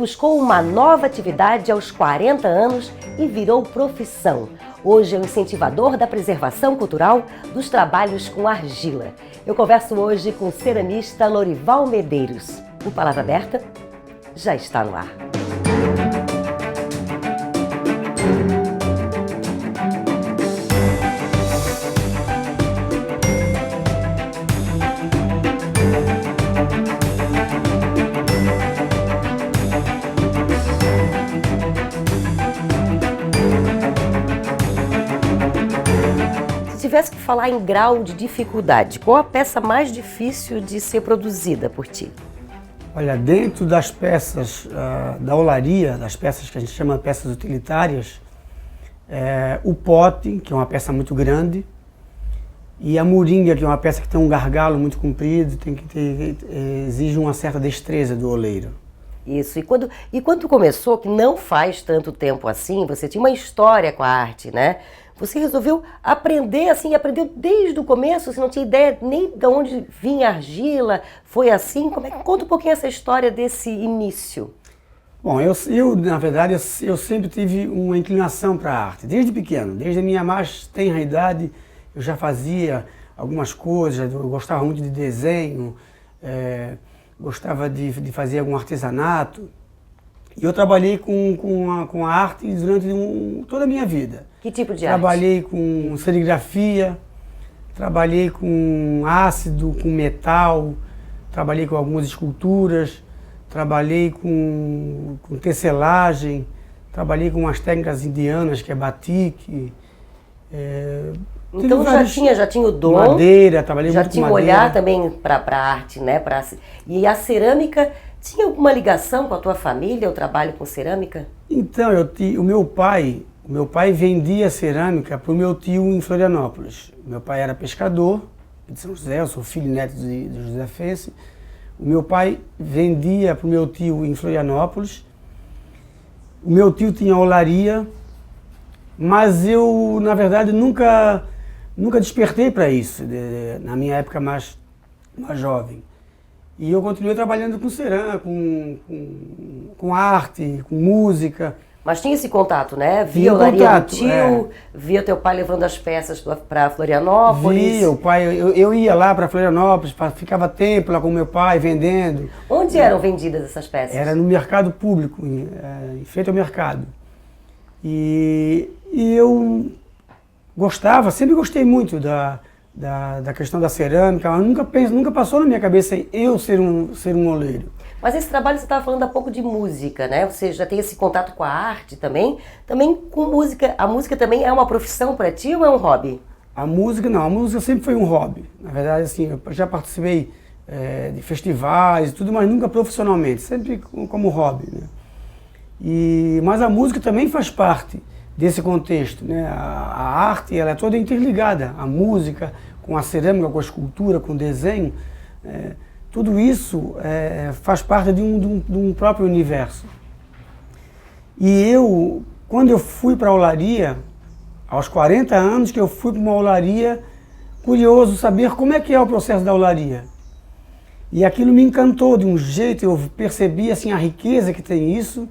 buscou uma nova atividade aos 40 anos e virou profissão. Hoje é o incentivador da preservação cultural dos trabalhos com argila. Eu converso hoje com o ceramista Lorival Medeiros. O Palavra Aberta já está no ar. Se tivesse que falar em grau de dificuldade, qual a peça mais difícil de ser produzida por ti? Olha, dentro das peças da olaria, das peças que a gente chama de peças utilitárias, o pote, que é uma peça muito grande, e a moringa, que é uma peça que tem um gargalo muito comprido, exige uma certa destreza do oleiro. Isso, e quando tu começou, que não faz tanto tempo assim, você tinha uma história com a arte, né? Você resolveu aprender assim, aprendeu desde o começo, você não tinha ideia nem de onde vinha a argila, foi assim? Conta um pouquinho essa história desse início. Bom, eu na verdade, eu sempre tive uma inclinação para a arte, desde pequeno, desde a minha mais tenra idade, eu já fazia algumas coisas, eu gostava muito de desenho, gostava de fazer algum artesanato. E eu trabalhei com a arte durante toda a minha vida. Que tipo de arte? Trabalhei com serigrafia, trabalhei com ácido, com metal, trabalhei com algumas esculturas, trabalhei com tecelagem, trabalhei com umas técnicas indianas, que é batik. Então já tinha o dom, madeira, trabalhei já muito tinha com madeira. Olhar também para a arte, né? E a cerâmica, tinha alguma ligação com a tua família, o trabalho com cerâmica? Então, o meu pai vendia cerâmica para o meu tio em Florianópolis. Meu pai era pescador de São José, eu sou filho e neto de José Fence. O meu pai vendia para o meu tio em Florianópolis. O meu tio tinha olaria, mas eu, na verdade, nunca despertei para isso, na minha época mais jovem. E eu continuei trabalhando com cerâmica, com arte, com música. Mas tinha esse contato, né? Via a olaria do tio, via teu pai levando as peças para Florianópolis. Via, o pai, eu ia lá para Florianópolis, ficava tempo lá com meu pai vendendo. Onde eram vendidas essas peças? Era no mercado público, em frente ao mercado. E eu gostava, sempre gostei muito da questão da cerâmica, mas nunca passou na minha cabeça eu ser um oleiro. Mas esse trabalho, você estava falando há pouco de música, né? Você já tem esse contato com a arte também com música. A música também é uma profissão para ti ou é um hobby? A música não, a música sempre foi um hobby. Na verdade, assim, eu já participei de festivais e tudo, mas nunca profissionalmente, sempre como hobby, né? Mas a música também faz parte desse contexto, né? A arte, ela é toda interligada, a música com a cerâmica, com a escultura, com o desenho, tudo isso faz parte de um próprio universo. E quando eu fui para a olaria, aos 40 anos que eu fui para uma olaria, curioso saber como é que é o processo da olaria. E aquilo me encantou de um jeito, eu percebi assim, a riqueza que tem isso,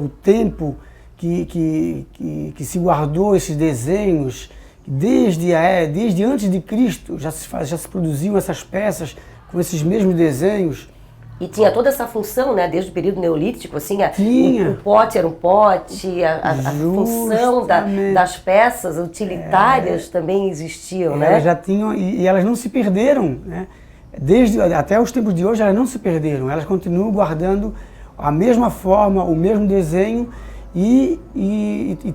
o tempo que se guardou esses desenhos, desde antes de Cristo já se produziam essas peças com esses mesmos desenhos. E tinha toda essa função, né, desde o período neolítico, assim, o pote era um pote, a função das peças utilitárias também existiam, né? Elas já tinham, e elas não se perderam, né? Até os tempos de hoje elas não se perderam, elas continuam guardando a mesma forma, o mesmo desenho, e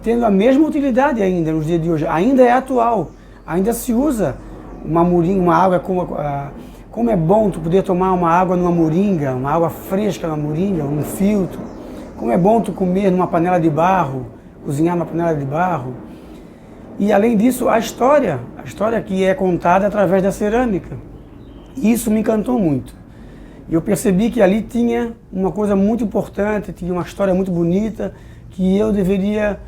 tendo a mesma utilidade ainda nos dias de hoje. Ainda é atual, ainda se usa uma moringa, uma água, como é bom tu poder tomar uma água numa moringa, uma água fresca na moringa, um filtro. Como é bom tu comer numa panela de barro, cozinhar numa panela de barro. E além disso, a história que é contada através da cerâmica. Isso me encantou muito. E eu percebi que ali tinha uma coisa muito importante, tinha uma história muito bonita, que eu deveria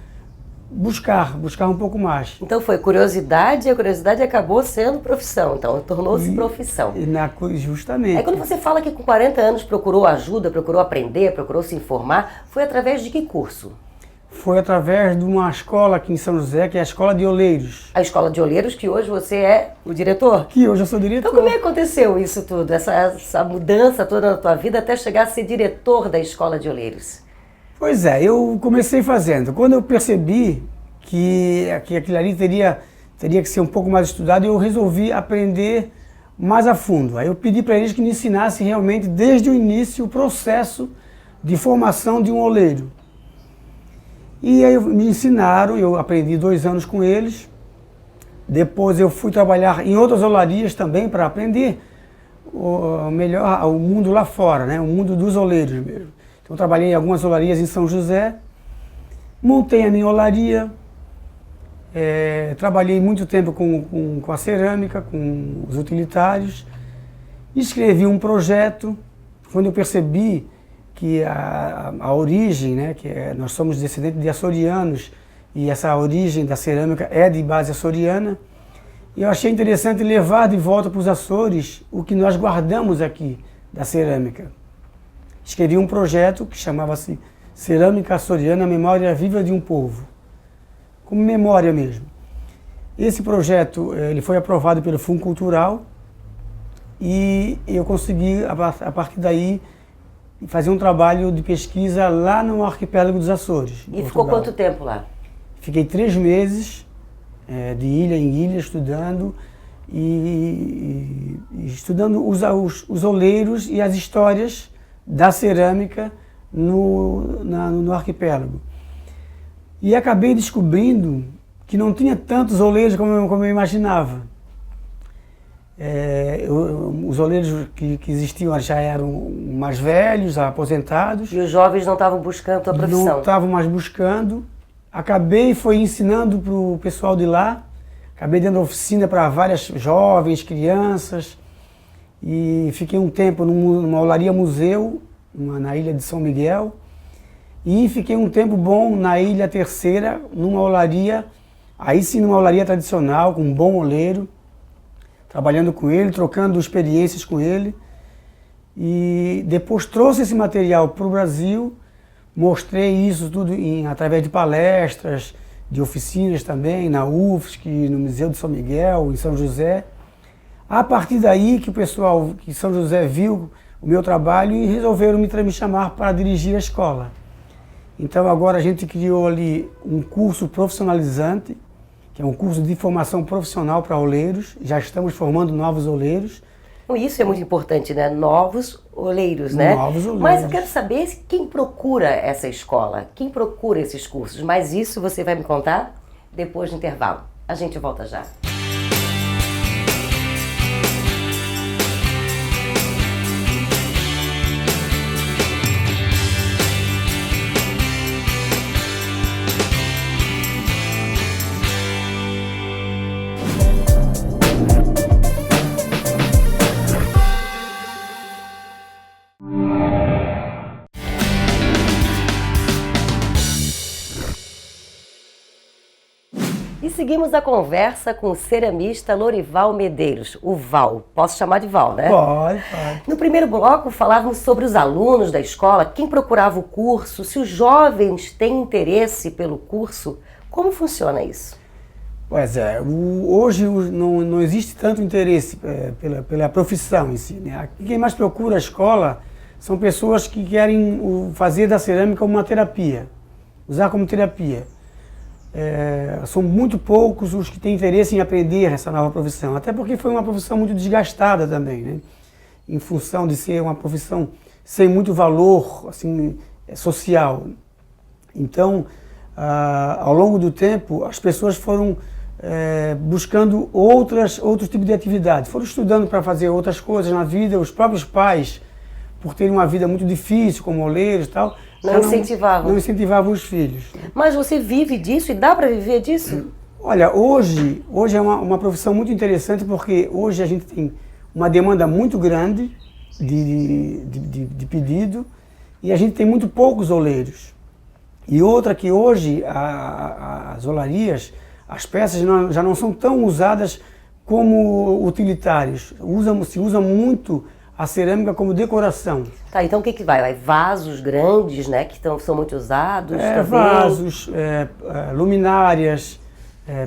buscar um pouco mais. Então foi curiosidade e a curiosidade acabou sendo profissão, então tornou-se profissão. Justamente. Aí quando você fala que com 40 anos procurou ajuda, procurou aprender, procurou se informar, foi através de que curso? Foi através de uma escola aqui em São José, que é a Escola de Oleiros. A Escola de Oleiros, que hoje você é o diretor? Que hoje eu sou diretor. Então como é que aconteceu isso tudo, essa mudança toda na tua vida até chegar a ser diretor da Escola de Oleiros? Pois é, eu comecei fazendo. Quando eu percebi que aquilo ali teria que ser um pouco mais estudado, eu resolvi aprender mais a fundo. Aí eu pedi para eles que me ensinassem realmente, desde o início, o processo de formação de um oleiro. E aí me ensinaram, eu aprendi 2 anos com eles. Depois eu fui trabalhar em outras olarias também para aprender o mundo lá fora, né? O mundo dos oleiros mesmo. Então, eu trabalhei em algumas olarias em São José, montei a minha olaria, trabalhei muito tempo com a cerâmica, com os utilitários, escrevi um projeto. Quando eu percebi que a origem, né, nós somos descendentes de açorianos e essa origem da cerâmica é de base açoriana, e eu achei interessante levar de volta para os Açores o que nós guardamos aqui da cerâmica. Escrevi um projeto que chamava-se Cerâmica Açoriana, Memória Viva de um Povo, como memória mesmo. Esse projeto ele foi aprovado pelo Fundo Cultural e eu consegui, a partir daí, fazer um trabalho de pesquisa lá no arquipélago dos Açores. E ficou quanto tempo lá? Fiquei 3 meses, de ilha em ilha, estudando e estudando os oleiros e as histórias da cerâmica no arquipélago. E acabei descobrindo que não tinha tantos oleiros como eu imaginava. Os oleiros que existiam já eram mais velhos, aposentados. E os jovens não estavam buscando a profissão? Não estavam mais buscando. Acabei ensinando para o pessoal de lá. Acabei dando oficina para várias jovens, crianças. E fiquei um tempo numa olaria museu, na ilha de São Miguel. E fiquei um tempo bom na Ilha Terceira, numa olaria, aí sim numa olaria tradicional, com um bom oleiro, trabalhando com ele, trocando experiências com ele. E depois trouxe esse material para o Brasil, mostrei isso tudo através de palestras, de oficinas também, na UFSC, no Museu de São Miguel, em São José. A partir daí que o pessoal de São José viu o meu trabalho e resolveram me chamar para dirigir a escola. Então agora a gente criou ali um curso profissionalizante, que é um curso de formação profissional para oleiros. Já estamos formando novos oleiros. Isso é muito importante, né? Novos oleiros, né? Novos oleiros. Mas eu quero saber quem procura essa escola, quem procura esses cursos. Mas isso você vai me contar depois do intervalo. A gente volta já. E seguimos a conversa com o ceramista Lorival Medeiros, o Val. Posso chamar de Val, né? Pode. No primeiro bloco falávamos sobre os alunos da escola, quem procurava o curso, se os jovens têm interesse pelo curso. Como funciona isso? Pois é, hoje não existe tanto interesse pela profissão em si, né? Quem mais procura a escola são pessoas que querem fazer da cerâmica uma terapia, usar como terapia. São muito poucos os que têm interesse em aprender essa nova profissão, até porque foi uma profissão muito desgastada também, né? Em função de ser uma profissão sem muito valor assim, social. Então, ao longo do tempo, as pessoas foram buscando outro tipo de atividade, foram estudando para fazer outras coisas na vida. Os próprios pais, por terem uma vida muito difícil, como oleiros e tal, não incentivavam os filhos. Mas você vive disso e dá para viver disso? Olha, hoje é uma profissão muito interessante, porque hoje a gente tem uma demanda muito grande de pedido e a gente tem muito poucos oleiros. E outra que hoje as olarias, as peças já não são tão usadas como utilitários. Se usa muito a cerâmica como decoração. Tá, então o que vai? Vai vasos grandes, né, que são muito usados também? Vasos, luminárias,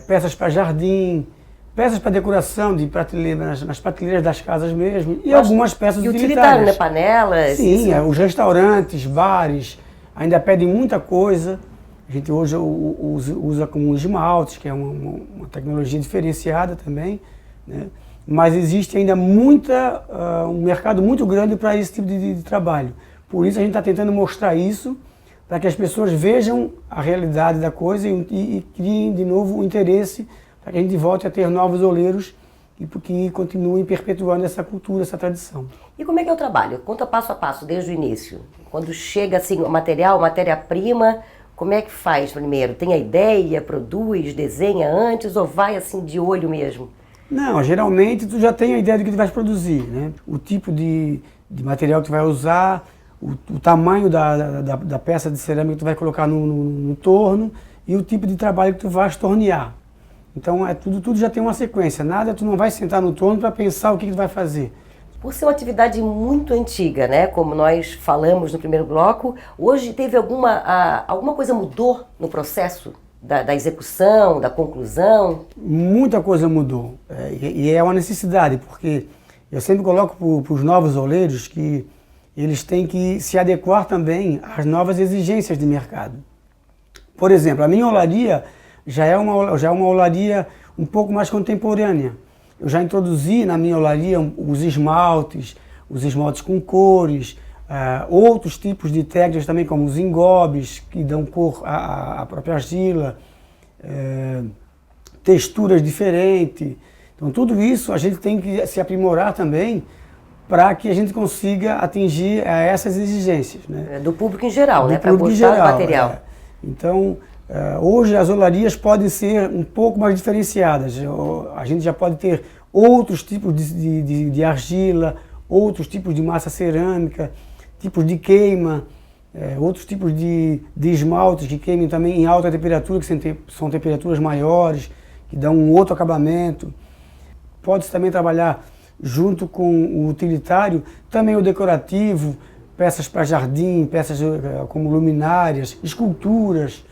peças para jardim, peças para decoração de prateleiras, nas prateleiras das casas mesmo, e algumas peças utilitárias, né? Panelas? Sim, os restaurantes, bares, ainda pedem muita coisa. A gente hoje usa como esmaltes, que é uma tecnologia diferenciada também, né? Mas existe ainda um mercado muito grande para esse tipo de trabalho. Por isso a gente está tentando mostrar isso, para que as pessoas vejam a realidade da coisa e criem de novo o interesse, para que a gente volte a ter novos oleiros e que continuem perpetuando essa cultura, essa tradição. E como é que é o trabalho? Conta passo a passo, desde o início. Quando chega assim, o material, matéria-prima, como é que faz primeiro? Tem a ideia, produz, desenha antes ou vai assim de olho mesmo? Não, geralmente tu já tem a ideia do que tu vai produzir, né? O tipo de material que tu vai usar, o tamanho da peça de cerâmica que tu vai colocar no torno e o tipo de trabalho que tu vais tornear. Então tudo já tem uma sequência, nada tu não vai sentar no torno para pensar o que tu vai fazer. Por ser uma atividade muito antiga, né? Como nós falamos no primeiro bloco, hoje teve alguma coisa mudou no processo da execução, da conclusão? Muita coisa mudou, e é uma necessidade, porque eu sempre coloco para os novos oleiros que eles têm que se adequar também às novas exigências de mercado. Por exemplo, a minha olaria já é uma olaria um pouco mais contemporânea. Eu já introduzi na minha olaria os esmaltes com cores, outros tipos de técnicas também, como os engobes, que dão cor à própria argila, texturas diferentes. Então tudo isso a gente tem que se aprimorar também para que a gente consiga atingir essas exigências, né? Do público em geral, né? Para gostar do material. Então, hoje as olarias podem ser um pouco mais diferenciadas. A gente já pode ter outros tipos de argila, outros tipos de massa cerâmica, tipos de queima, outros tipos de esmaltes que queimem também em alta temperatura, que são temperaturas maiores, que dão um outro acabamento. Pode-se também trabalhar junto com o utilitário, também o decorativo, peças para jardim, peças como luminárias, esculturas,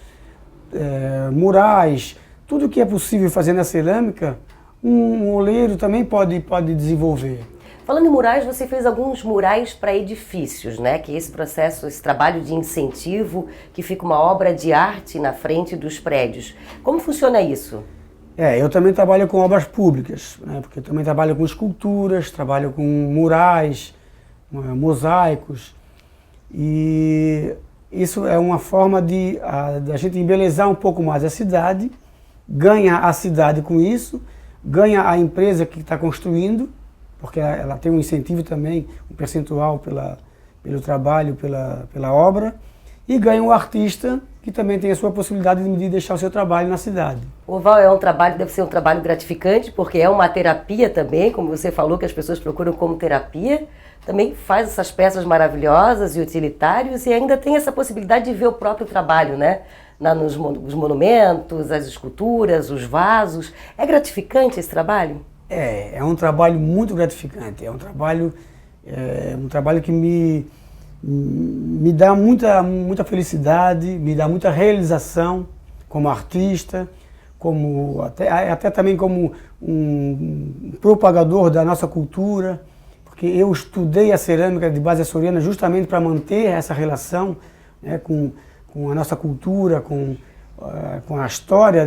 murais, tudo que é possível fazer na cerâmica, um oleiro também pode desenvolver. Falando em murais, você fez alguns murais para edifícios, né? Que é esse processo, esse trabalho de incentivo, que fica uma obra de arte na frente dos prédios. Como funciona isso? Eu também trabalho com obras públicas, né? Porque eu também trabalho com esculturas, trabalho com murais, mosaicos, e isso é uma forma de a gente embelezar um pouco mais a cidade, ganha a cidade com isso, ganha a empresa que está construindo, porque ela tem um incentivo também, um percentual pelo trabalho, pela obra, e ganha o artista, que também tem a sua possibilidade de deixar o seu trabalho na cidade. O Val deve ser um trabalho gratificante, porque é uma terapia também, como você falou, que as pessoas procuram como terapia. Também faz essas peças maravilhosas e utilitários e ainda tem essa possibilidade de ver o próprio trabalho, né? Nos monumentos, as esculturas, os vasos. É gratificante esse trabalho? É um trabalho muito gratificante. É um trabalho que me dá muita felicidade, me dá muita realização como artista, até também como um propagador da nossa cultura, porque eu estudei a cerâmica de base açoriana justamente para manter essa relação, né, com a nossa cultura, com a história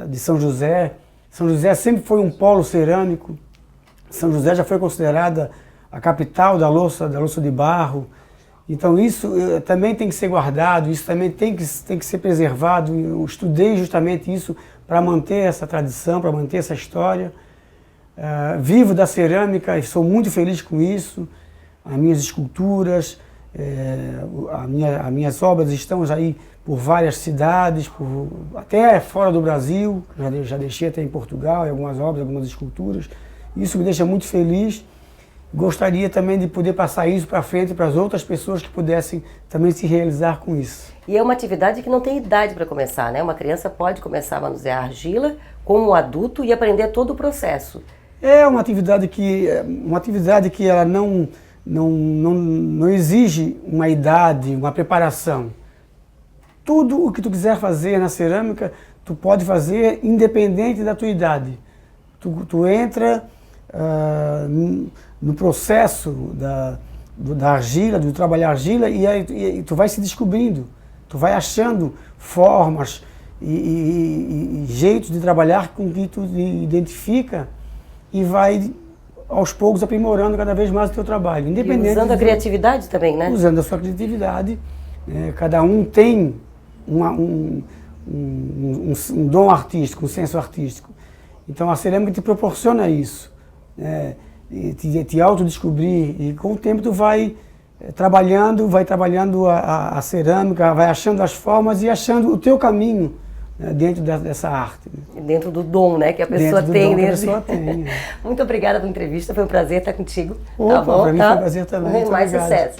de São José. São José sempre foi um polo cerâmico. São José já foi considerada a capital da louça de barro. Então isso também tem que ser guardado, isso também tem que ser preservado. Eu estudei justamente isso para manter essa tradição, para manter essa história. Vivo da cerâmica e sou muito feliz com isso. As minhas esculturas, as minhas obras estão aí por várias cidades, até fora do Brasil. Já deixei até em Portugal, algumas obras, algumas esculturas. Isso me deixa muito feliz. gostaria também de poder passar isso para frente para as outras pessoas que pudessem também se realizar com isso. E é uma atividade que não tem idade para começar, né? Uma criança pode começar a manusear argila como adulto e aprender todo o processo. É uma atividade que ela não exige uma idade, uma preparação. Tudo o que tu quiser fazer na cerâmica, tu pode fazer independente da tua idade. Tu entra no processo da argila, do trabalhar argila, e tu vai se descobrindo, tu vai achando formas e jeitos de trabalhar com que tu identifica e vai aos poucos aprimorando cada vez mais o teu trabalho. Independente, e usando a criatividade também, né? Usando a sua criatividade. Cada um tem um dom artístico, um senso artístico. Então a cerâmica te proporciona isso, te autodescobrir, e com o tempo tu vai trabalhando a cerâmica, vai achando as formas e achando o teu caminho, né, dentro dessa arte. Dentro do dom, né, que a pessoa tem. Tem. Muito obrigada pela entrevista, foi um prazer estar contigo. Opa, tá bom? Para mim foi um prazer também. Mais sucesso.